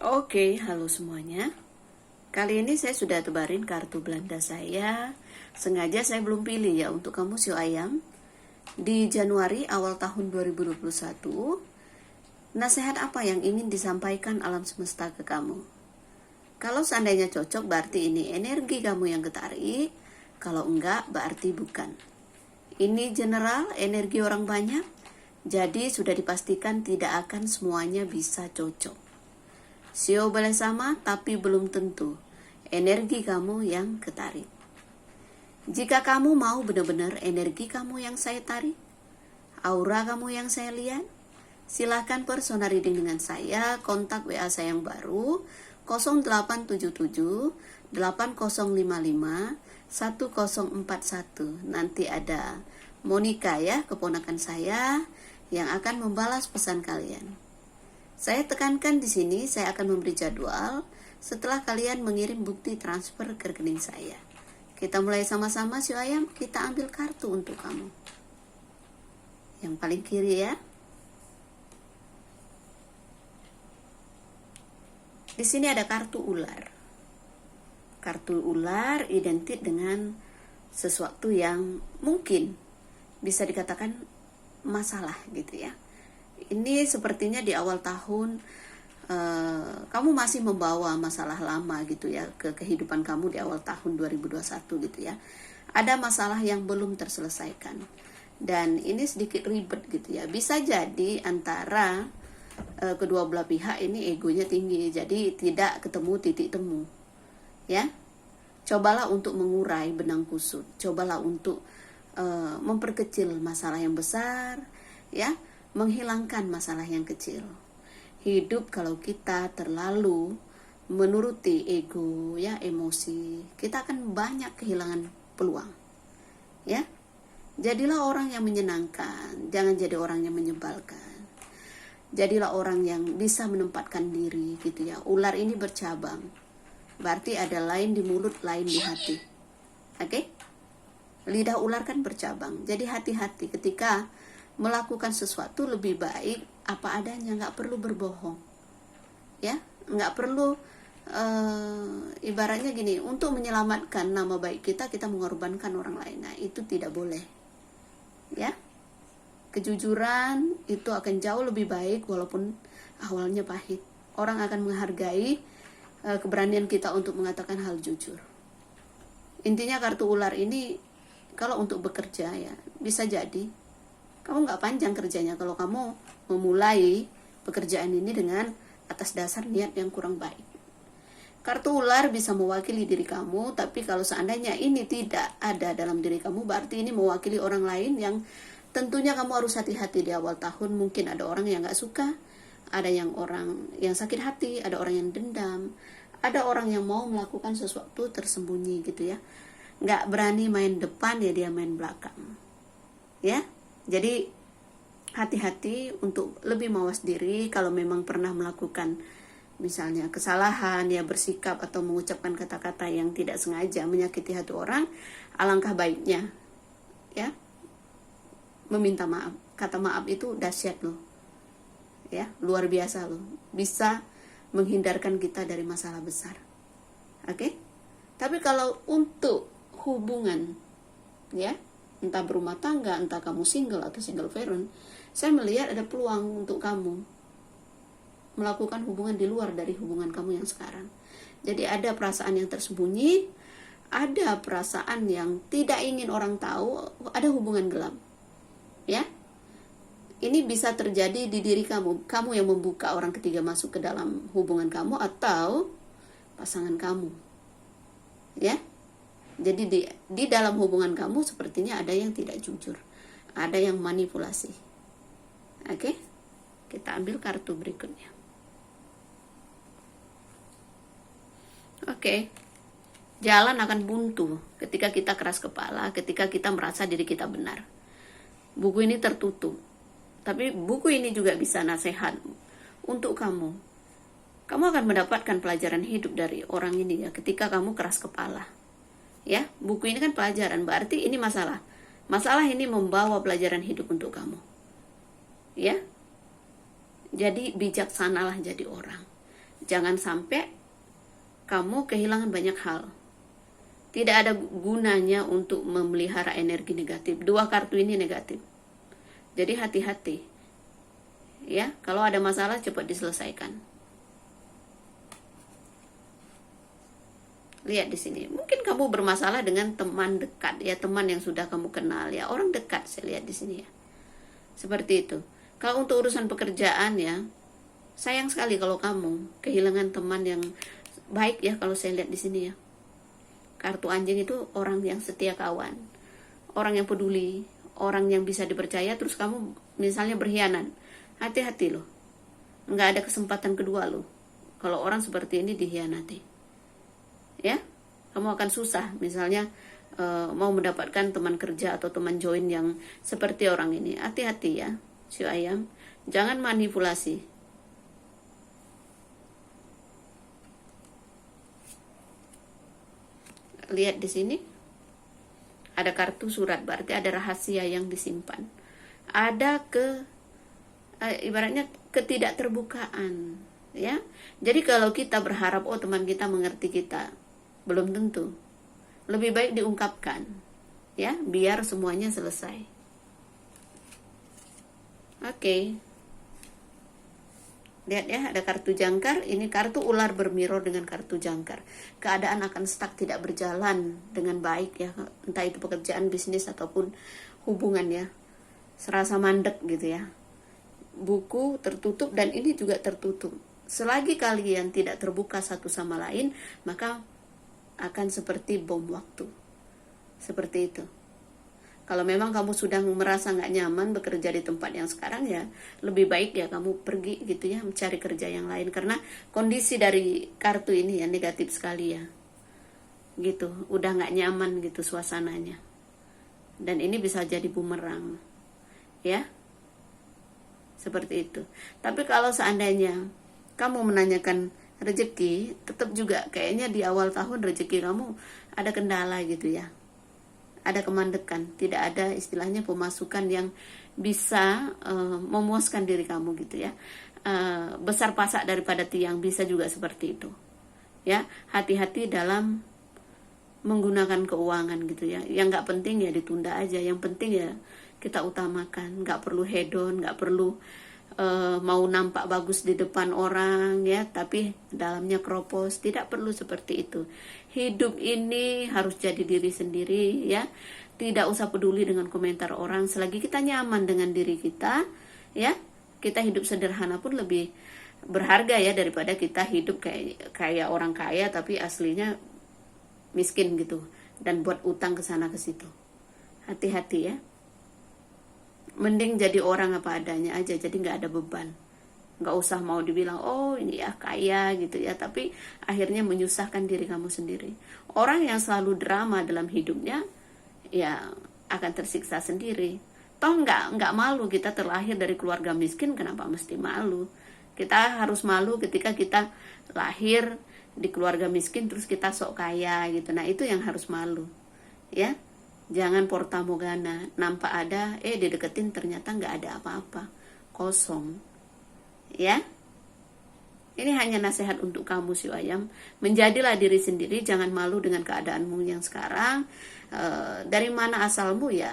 Oke, halo semuanya. Kali ini saya sudah tebarin kartu Belanda saya. Sengaja saya belum pilih ya untuk kamu Sio Ayam. Di Januari awal tahun 2021, nasihat apa yang ingin disampaikan alam semesta ke kamu? Kalau seandainya cocok berarti ini energi kamu yang ketarik. Kalau enggak berarti bukan. Ini general, energi orang banyak. Jadi sudah dipastikan tidak akan semuanya bisa cocok. Sio boleh sama, tapi belum tentu energi kamu yang ketarik. Jika kamu mau benar-benar energi kamu yang saya tarik, aura kamu yang saya lihat, silahkan personal reading dengan saya. Kontak WA saya yang baru 0877 8055 1041. Nanti ada Monica ya, keponakan saya, yang akan membalas pesan kalian. Saya tekankan di sini, saya akan memberi jadwal setelah kalian mengirim bukti transfer ke rekening saya. Kita mulai sama-sama Sio Ayam, kita ambil kartu untuk kamu. Yang paling kiri ya. Di sini ada kartu ular. Kartu ular identik dengan sesuatu yang mungkin bisa dikatakan masalah gitu ya. Ini sepertinya di awal tahun kamu masih membawa masalah lama gitu ya ke kehidupan kamu di awal tahun 2021 gitu ya. Ada masalah yang belum terselesaikan dan ini sedikit ribet gitu ya. Bisa jadi antara kedua belah pihak ini egonya tinggi, jadi tidak ketemu titik temu ya. Cobalah untuk mengurai benang kusut, cobalah untuk memperkecil masalah yang besar ya, menghilangkan masalah yang kecil. Hidup kalau kita terlalu menuruti ego ya, emosi, kita akan banyak kehilangan peluang ya. Jadilah orang yang menyenangkan, jangan jadi orang yang menyebalkan. Jadilah orang yang bisa menempatkan diri gitu ya. Ular ini bercabang, berarti ada lain di mulut, lain di hati. Oke? Lidah ular kan bercabang, jadi hati-hati ketika melakukan sesuatu. Lebih baik apa adanya, nggak perlu berbohong ya, nggak perlu ibaratnya gini, untuk menyelamatkan nama baik kita mengorbankan orang lain. Nah itu tidak boleh ya. Kejujuran itu akan jauh lebih baik walaupun awalnya pahit. Orang akan menghargai keberanian kita untuk mengatakan hal jujur. Intinya kartu ular ini kalau untuk bekerja ya, bisa jadi kamu nggak panjang kerjanya kalau kamu memulai pekerjaan ini dengan atas dasar niat yang kurang baik. Kartu ular bisa mewakili diri kamu, tapi kalau seandainya ini tidak ada dalam diri kamu, berarti ini mewakili orang lain yang tentunya kamu harus hati-hati di awal tahun. Mungkin ada orang yang nggak suka, ada orang yang sakit hati, ada orang yang dendam, ada orang yang mau melakukan sesuatu tersembunyi gitu ya. Nggak berani main depan ya, dia main belakang ya. Jadi hati-hati untuk lebih mawas diri. Kalau memang pernah melakukan misalnya kesalahan ya, bersikap atau mengucapkan kata-kata yang tidak sengaja menyakiti hati orang, alangkah baiknya ya meminta maaf. Kata maaf itu dahsyat loh ya, luar biasa loh, bisa menghindarkan kita dari masalah besar. Oke? Tapi kalau untuk hubungan ya, entah berumah tangga, entah kamu single atau single parent, saya melihat ada peluang untuk kamu melakukan hubungan di luar dari hubungan kamu yang sekarang. Jadi ada perasaan yang tersembunyi, ada perasaan yang tidak ingin orang tahu, ada hubungan gelap ya. Ini bisa terjadi di diri kamu yang membuka orang ketiga masuk ke dalam hubungan kamu, atau pasangan kamu ya. Jadi di dalam hubungan kamu sepertinya ada yang tidak jujur, ada yang manipulasi. Oke? Kita ambil kartu berikutnya. Oke. Jalan akan buntu ketika kita keras kepala, ketika kita merasa diri kita benar. Buku ini tertutup, tapi buku ini juga bisa nasihat untuk kamu. Kamu akan mendapatkan pelajaran hidup dari orang ini ya, ketika kamu keras kepala. Ya, buku ini kan pelajaran, berarti ini masalah ini membawa pelajaran hidup untuk kamu ya. Jadi bijaksanalah jadi orang. Jangan sampai kamu kehilangan banyak hal. Tidak ada gunanya untuk memelihara energi negatif. Dua kartu ini negatif. Jadi hati-hati. Ya, kalau ada masalah cepat diselesaikan. Lihat di sini. Mungkin kamu bermasalah dengan teman dekat, ya, teman yang sudah kamu kenal, ya, orang dekat, saya lihat di sini ya. Seperti itu. Kalau untuk urusan pekerjaan, ya, sayang sekali kalau kamu kehilangan teman yang baik, ya, kalau saya lihat di sini ya. Kartu anjing itu orang yang setia kawan, orang yang peduli, orang yang bisa dipercaya, terus kamu misalnya berkhianat. Hati-hati loh. Nggak ada kesempatan kedua loh. Kalau orang seperti ini dikhianati. Ya, kamu akan susah misalnya mau mendapatkan teman kerja atau teman join yang seperti orang ini. Hati-hati ya, Sio Ayam, jangan manipulasi. Lihat di sini ada kartu surat, berarti ada rahasia yang disimpan. Ada ibaratnya ketidakterbukaan, ya. Jadi kalau kita berharap teman kita mengerti kita, belum tentu. Lebih baik diungkapkan, ya, biar semuanya selesai. Oke. Lihat ya, ada kartu jangkar. Ini kartu ular bermirror dengan kartu jangkar. Keadaan akan stuck, tidak berjalan dengan baik, ya. Entah itu pekerjaan, bisnis, ataupun hubungan, ya. Serasa mandek gitu ya. Buku tertutup dan ini juga tertutup. Selagi kalian tidak terbuka satu sama lain, maka akan seperti bom waktu. Seperti itu. Kalau memang kamu sudah merasa nggak nyaman bekerja di tempat yang sekarang, ya lebih baik ya kamu pergi gitu ya, mencari kerja yang lain. Karena kondisi dari kartu ini ya negatif sekali ya. Gitu, udah nggak nyaman gitu suasananya. Dan ini bisa jadi bumerang. Ya. Seperti itu. Tapi kalau seandainya kamu menanyakan rezeki, tetap juga kayaknya di awal tahun rezeki kamu ada kendala gitu ya. Ada kemandekan, tidak ada istilahnya pemasukan yang bisa memuaskan diri kamu gitu ya. Besar pasak daripada tiang, bisa juga seperti itu. Ya, hati-hati dalam menggunakan keuangan gitu ya. Yang nggak penting ya ditunda aja, yang penting ya kita utamakan. Nggak perlu hedon, nggak perlu mau nampak bagus di depan orang ya, tapi dalamnya kropos. Tidak perlu seperti itu. Hidup ini harus jadi diri sendiri ya. Tidak usah peduli dengan komentar orang selagi kita nyaman dengan diri kita ya. Kita hidup sederhana pun lebih berharga ya daripada kita hidup kayak orang kaya tapi aslinya miskin gitu dan buat utang ke sana ke situ. Hati-hati ya. Mending jadi orang apa adanya aja, jadi nggak ada beban. Nggak usah mau dibilang, oh ini ya kaya gitu ya, tapi akhirnya menyusahkan diri kamu sendiri. Orang yang selalu drama dalam hidupnya, ya akan tersiksa sendiri. Toh nggak malu kita terlahir dari keluarga miskin, kenapa mesti malu? Kita harus malu ketika kita lahir di keluarga miskin terus kita sok kaya gitu. Nah itu yang harus malu, ya. Jangan portamogana, nampak ada, dideketin ternyata nggak ada apa-apa, kosong. Ya, ini hanya nasihat untuk kamu Sio Ayam. Menjadilah diri sendiri, jangan malu dengan keadaanmu yang sekarang. Dari mana asalmu ya,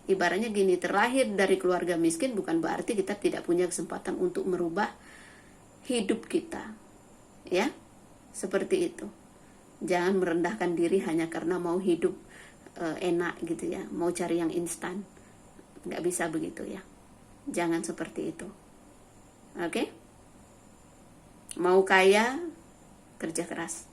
ibaratnya gini, terlahir dari keluarga miskin bukan berarti kita tidak punya kesempatan untuk merubah hidup kita. Ya, seperti itu. Jangan merendahkan diri hanya karena mau hidup enak gitu ya, mau cari yang instan. Nggak bisa begitu ya. Jangan seperti itu. Oke? Mau kaya, kerja keras.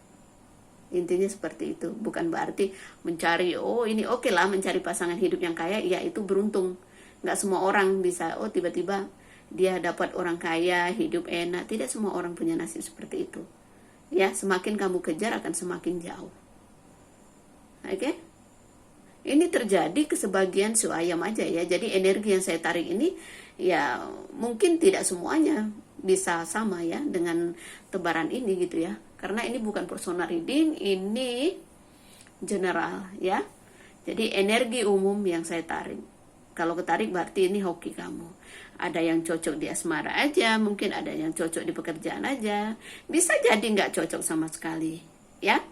Intinya seperti itu. Bukan berarti mencari, ini oke lah mencari pasangan hidup yang kaya, ya itu beruntung. Nggak semua orang bisa, tiba-tiba dia dapat orang kaya, hidup enak. Tidak semua orang punya nasib seperti itu. Ya, semakin kamu kejar akan semakin jauh. Oke? Ini terjadi ke sebagian Sio Ayam aja ya. Jadi energi yang saya tarik ini ya mungkin tidak semuanya bisa sama ya dengan tebaran ini gitu ya. Karena ini bukan personal reading, ini general ya. Jadi energi umum yang saya tarik. Kalau ketarik berarti ini hoki kamu. Ada yang cocok di asmara aja, mungkin ada yang cocok di pekerjaan aja. Bisa jadi nggak cocok sama sekali, ya.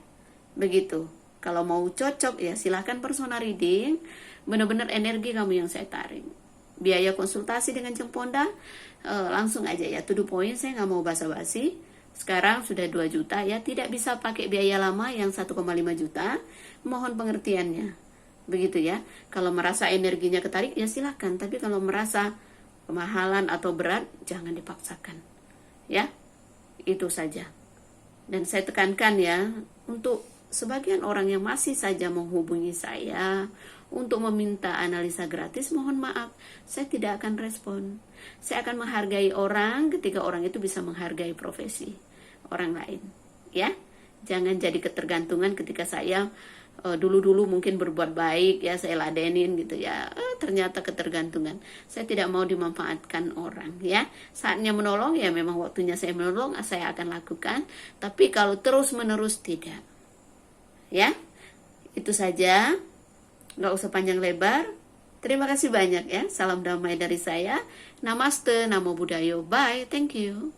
Begitu. Kalau mau cocok ya silahkan personal reading. Benar-benar energi kamu yang saya tarik. Biaya konsultasi dengan Cemponda langsung aja ya, to the point, saya nggak mau basa-basi. Sekarang sudah 2 juta ya, tidak bisa pakai biaya lama yang 1,5 juta. Mohon pengertiannya. Begitu ya. Kalau merasa energinya ketarik ya silahkan, tapi kalau merasa kemahalan atau berat jangan dipaksakan. Ya. Itu saja. Dan saya tekankan ya, untuk sebagian orang yang masih saja menghubungi saya untuk meminta analisa gratis, mohon maaf, saya tidak akan respon. Saya akan menghargai orang ketika orang itu bisa menghargai profesi orang lain, ya. Jangan jadi ketergantungan ketika saya dulu-dulu mungkin berbuat baik ya, saya ladenin gitu ya, ternyata ketergantungan. Saya tidak mau dimanfaatkan orang ya. Saatnya menolong ya memang waktunya saya menolong, saya akan lakukan. Tapi kalau terus-menerus tidak, ya. Itu saja, nggak usah panjang lebar. Terima kasih banyak ya. Salam damai dari saya. Namaste, Namo Buddhaya. Bye, thank you.